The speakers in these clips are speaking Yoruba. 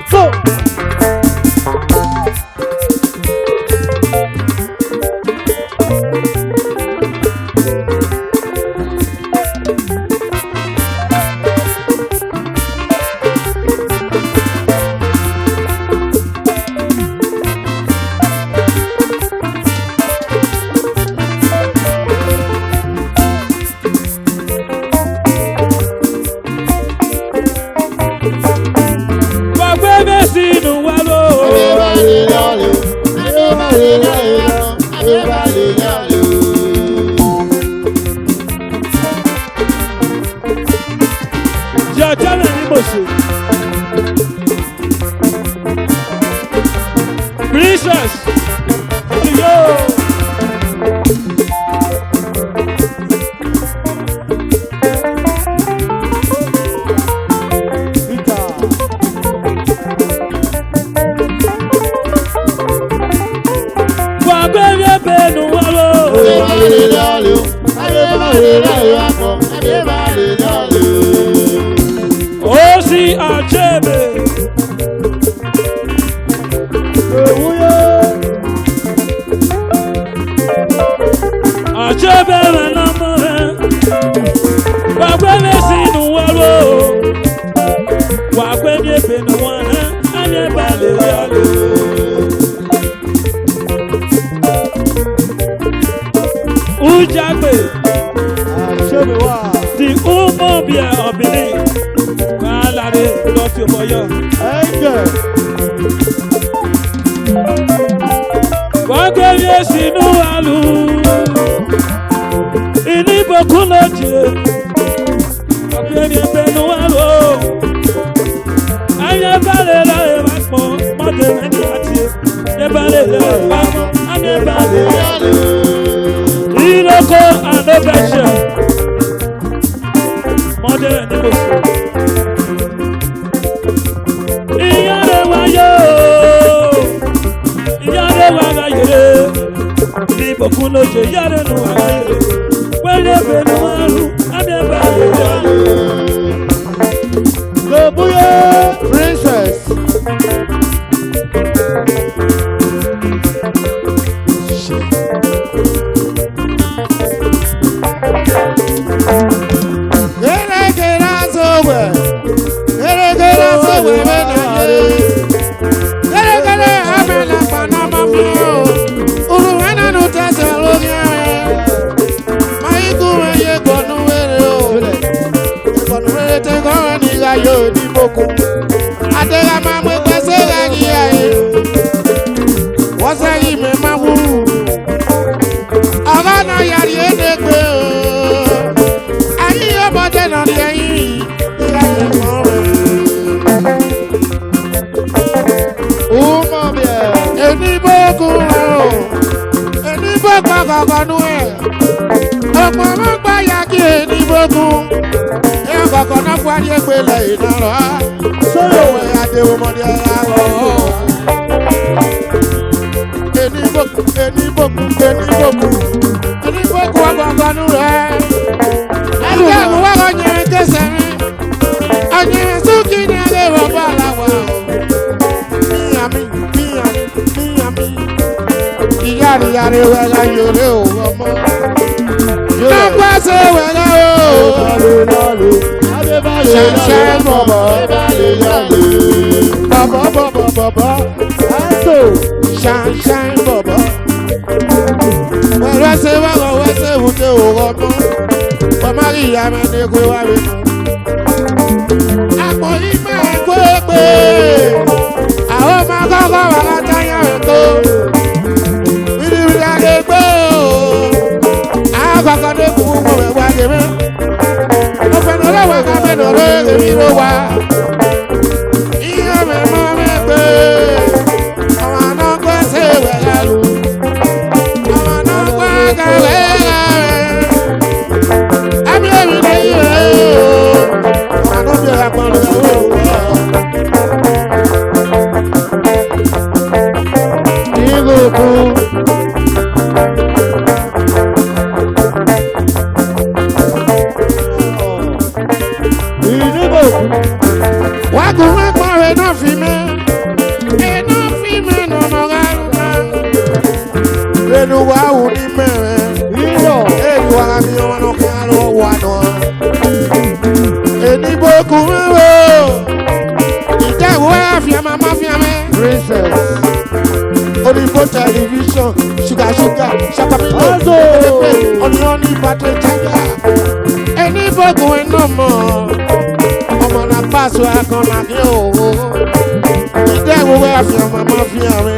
So. Princess, yo. Ujiagbe. Ujiagbe na mwe. Wagwe mesinu walo. Wagwe nyepe no wana. Anye bale yalo. Ujiagbe. The uromi of benin. Love you for you. Wagwe yesinu alu. Ini bokunoje. Wagwe yesinu alu. Anya bale la evakmo. Mode meni ati. Ye bale la evakmo. Anya bale la alu. Iloko anobeshe. Mode meni bosu. Bokunoje yare no ayere wele benu aru ameba yale Gobuye princess yo di boku adela ma mo pese la ni aye wọ́n se yi me ma wu ara na yari edegbe o ayi yo bo de na ni yin ira ye mo re o mo be eni boku eni boku gogo nu e ọ̀pọ̀ mo gba ya ki eni boku kọ̀kọ́ náà fún adé gbélé ìnáwó sóyò wẹ̀ adéwò mọ́dé aláwọ̀. Ení bòkú ọgbọ̀ngbọ̀nù rẹ̀. Ẹgbẹ́ ìwúwọ́ ọ̀nyẹ̀rẹ̀ kẹsẹ̀ mi. Ọ̀nyẹ̀rẹ̀ sókè ní alẹ́ wọ̀ bọ́ aláwọ̀. Míyàmí. Ìyáàrí wẹ̀ la yòrè o ọmọ. Lọ́gbà ṣe wẹ̀ lọ́wọ́. Shine baba, baba, so shine baba. Well, I say, who do you but Maria, man, they go away. I'm going to go. I hope my God, I'm go. We go. I got the boom, Aguma kwa eno fime no nogaruka. Enu wa unime. Ino. Enu wa mi ono kalo wano. Eni boku mewo. Ita wa fi mama fi ame. Princess. Olivo television. Sugar. Shapamilo. Only battery charger. Eni boku eno mo. Omo na paso akona ki o. Ita wa fi mama fi ame.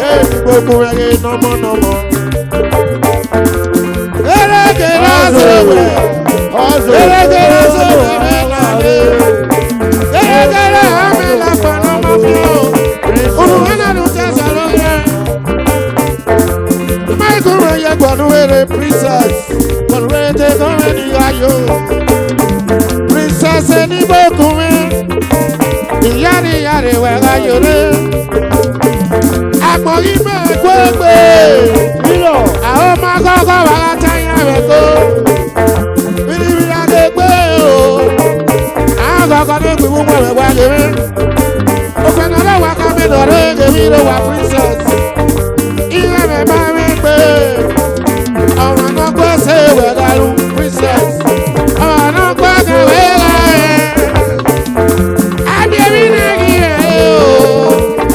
Eni boku ege no mo. Princess any bokume, yari wega yore. Akori me kwekwe, aho magogo waga tanya weko. Bili adekwe o, agogo dekwe mwe wega yore. Ofenala waka me dore gewiro wa princess. Iye me mame kwe, awa no kwe se wega lu princess. Awa no kwe ke wega e. Abie negi e o,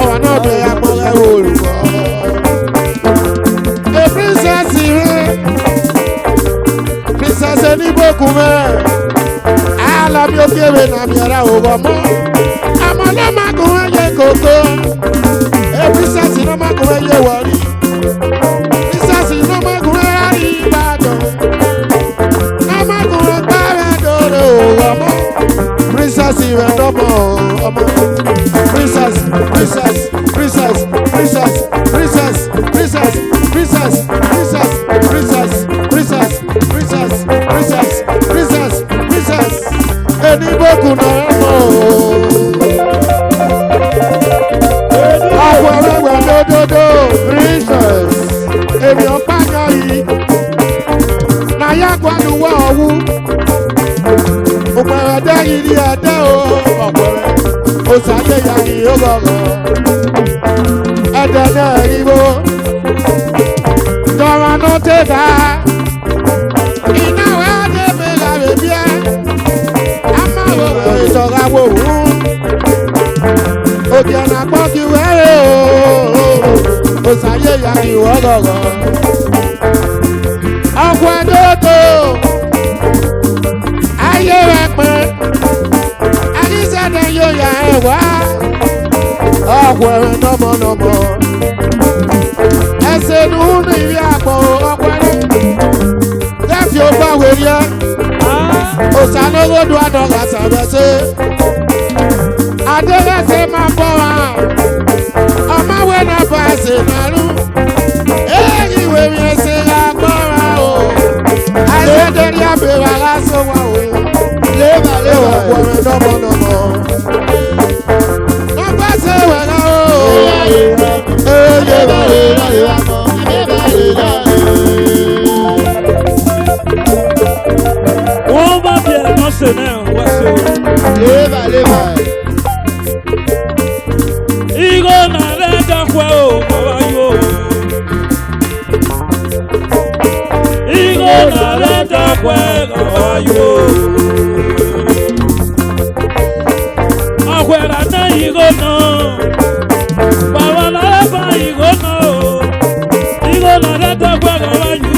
awa no be akpole wolu. E princess ire, princess eni bokume. Ala mi okewe na mi ara ogomo. Amala makuwe ye koko. E princess no makuwe ye wori. Princess no makuwe ari bado. No makuwe tawe dore ogomo. Princess ire domo omo. Princess. Eni boku no mo. Awe do princess. Emi opanya yi. Na ya kwanu wa owu. Opere da yi ni ade o. Opere. O saye ya ni ogogo. Ede na ribo. Dora no tega. Ina wa de be la bebia. Ìṣọ̀ra wo òun òdì ọ̀nà pọ̀ kí wẹ́rẹ́ o ṣàyè ìyá kí wọ́n gọ̀gọ̀ ọkọ̀ ẹ̀dọ́dọ̀ ayé rẹ̀ pé àdìsẹ́dẹ̀ yóò yà ẹ̀ wá ọkọ̀ ẹ̀rẹ̀ nọ́mọ̀nọ́mọ̀ ẹsẹ̀ nùhùnù ìrí àpò ọkọ̀ ẹ̀rẹ̀ lẹ́fì ó bá wẹ̀rẹ̀ Osanogodo adoga sabese Adelese ma bowa Oma we na pase naru Egi we mi ese la gbora o Aye deri abe wa la so wa we Leva Kwame nomo No pase we na o Leva Leva Igo na leta kwe o mawayo Igo na leta kwe mawayo Akwera na igo no Bawa na lepa igo no Igo na leta kwe mawayo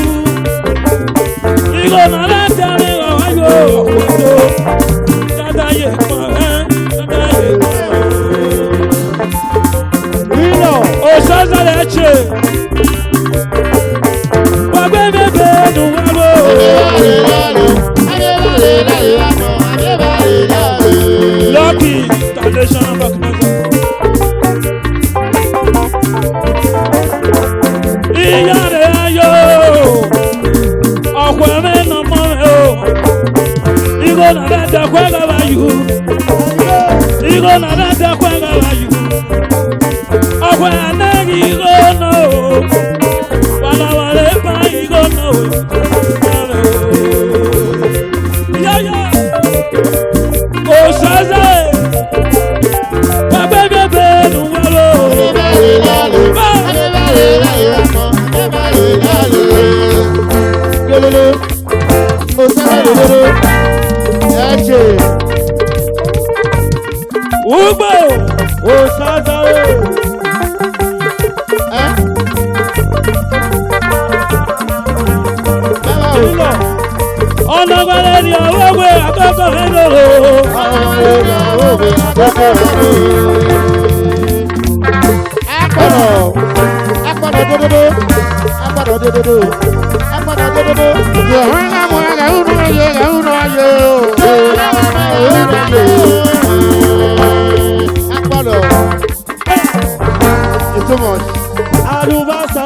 Igo na leta kwe mawayo Osaza leche Wagbe bebe nuwabo Lucky Foundation Iyare ayo Okweme no mo Igo na leta kwega bayu Igo na leta kwega bayu Okweme no Wala pa igo no Ya Osaza Ugbo, Osazare. Ọ̀nà gbọ́dọ̀ ni owó gbé àkókò mẹ́lòó. Too much. Alubasa.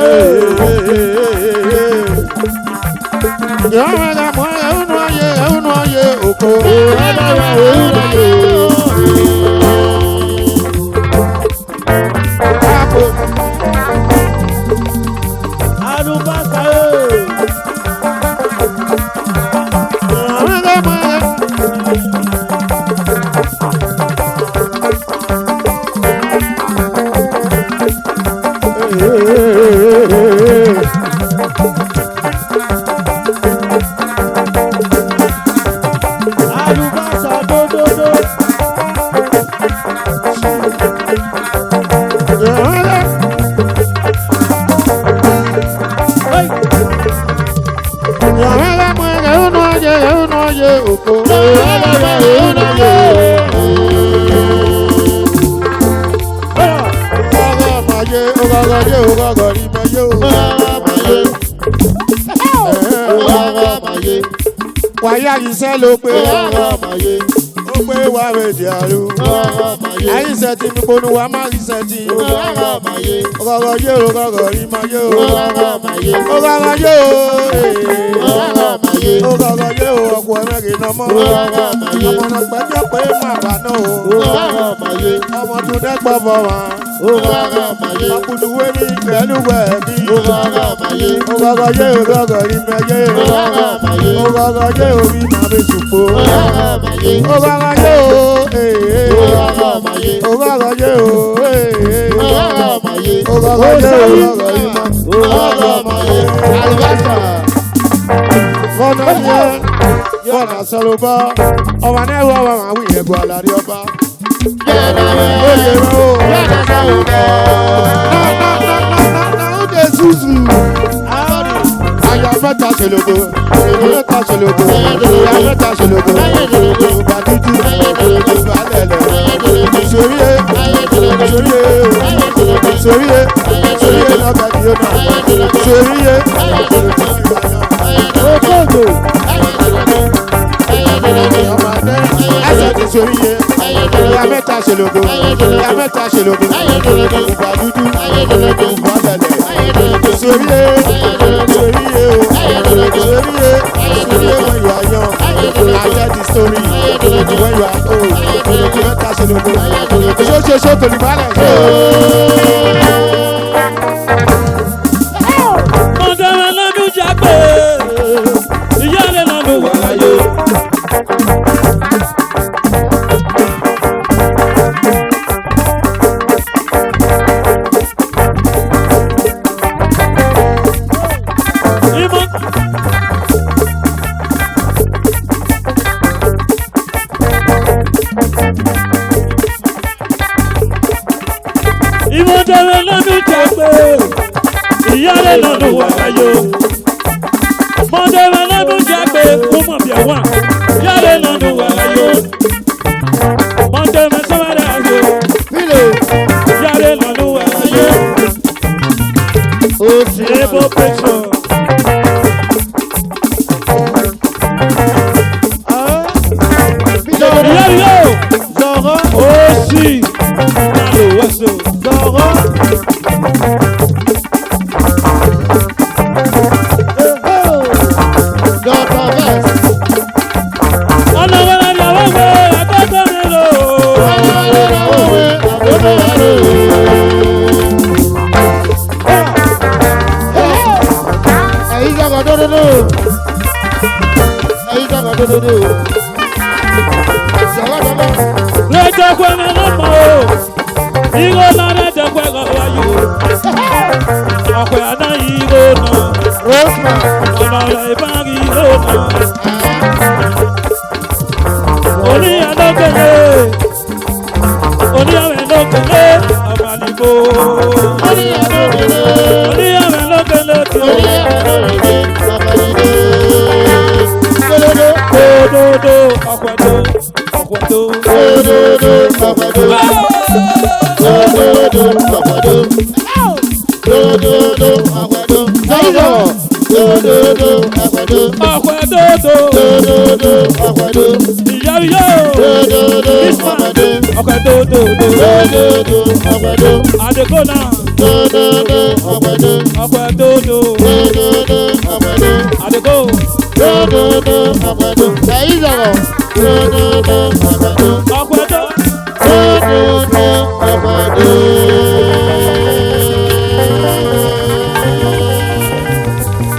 Wàyà iṣẹ́ ló pé ó pé wà wèdì àrú. Àyíṣẹ́ tí mi kónú wa máa ríṣẹ́ tí. Ọgọ́gọ́ yé o, ọgọ́gọ́ rí máa yé o. Ọgọ́gọ́ yé o, ọgọ́gọ́ yé o, ọkọ̀ ẹ̀mẹ́rin náà mọ́. Ọmọ náà gbẹ́jọ́ pé máa bà náà o. Ọmọ tún dẹ́gbọ́ bọ̀ wá. Ọkùnrin mi pẹ̀lú wẹ̀ẹ́bí. Ọgọ́gọ́ yé o, ọgọ́gọ́ rí máa yé o. Ọgọ́gọ́ yé o, bí máa bẹ sùpò. Ọgọ́gọ́ yé o, ọgọ́gọ́ yé o, ọgọ́gọ́ yé o, Fọ́nà sọ̀rọ̀bọ̀ ọba náà wọ́n wà máa wí ẹ̀gbọ́n àlàrí ọba. Oyè rẹ̀ o. Náà ó dé zúzù. Aya mẹ́ta ṣòlògbò, mẹ́ta ṣòlògbò, aya mẹ́ta ṣòlògbò, ìgbà dúdú, ìgbà lẹ̀lẹ̀, sóríye, sóríye, sóríye lọ́gà ni ó náà, sóríye, òkòdò, ọmọdé, ẹsẹ̀ ti sóríye, aya mẹ́ta ṣòlògbò, aya mẹ́ta ṣòlògbò, ìgbà dúdú, ìgbà lẹ̀lẹ̀, sóríye, sóríye o, sóríye when you are young, I tell the story when you are old, mẹ́ta ṣòlògbò, ṣóṣoṣo kò ní balẹ̀. Ọ̀dọ́rọ̀ lọ́dún jágbé, ìyá rẹ̀ lọ́dún wà láyé. Ìmọ̀dọ̀rọ̀ lọ́dún jágbé, ìyá rẹ̀ lọ́dún wà láyé. Mọ̀dọ̀rọ̀ lọ́dún jágbé, kó mọ̀ bí ẹ̀wọ̀n, ìyá rẹ̀ lọ́dún wà láyé. Mọ̀dọ̀rọ̀ sọ́wọ́dà ayé, ìyá rẹ̀ lọ́dún wà láyé. Ebo pẹ̀sọ̀. Ìyá yóò zọ̀rọ̀ ó sì máa lò wọ́sọ̀ zọ̀rọ̀. Ọ̀nà wẹ̀rẹ̀ ni àwọn ọ̀gbẹ́ akẹ́kọ̀ọ́ mi lò. Ẹ̀yin gbàgbọ́ dódódó. Ẹ̀yin gbàgbọ́ dódódó. Lẹ́jọ́ pé mi ló mọ̀ o, ìgò náà lẹ́jọ́ pé kò wáyé o. Ọ̀pẹ̀ àná ìgò náà, ọ̀nà ọ̀rọ̀ ìbáraẹ̀.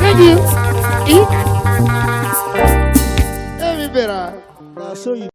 Thank you. Let me better.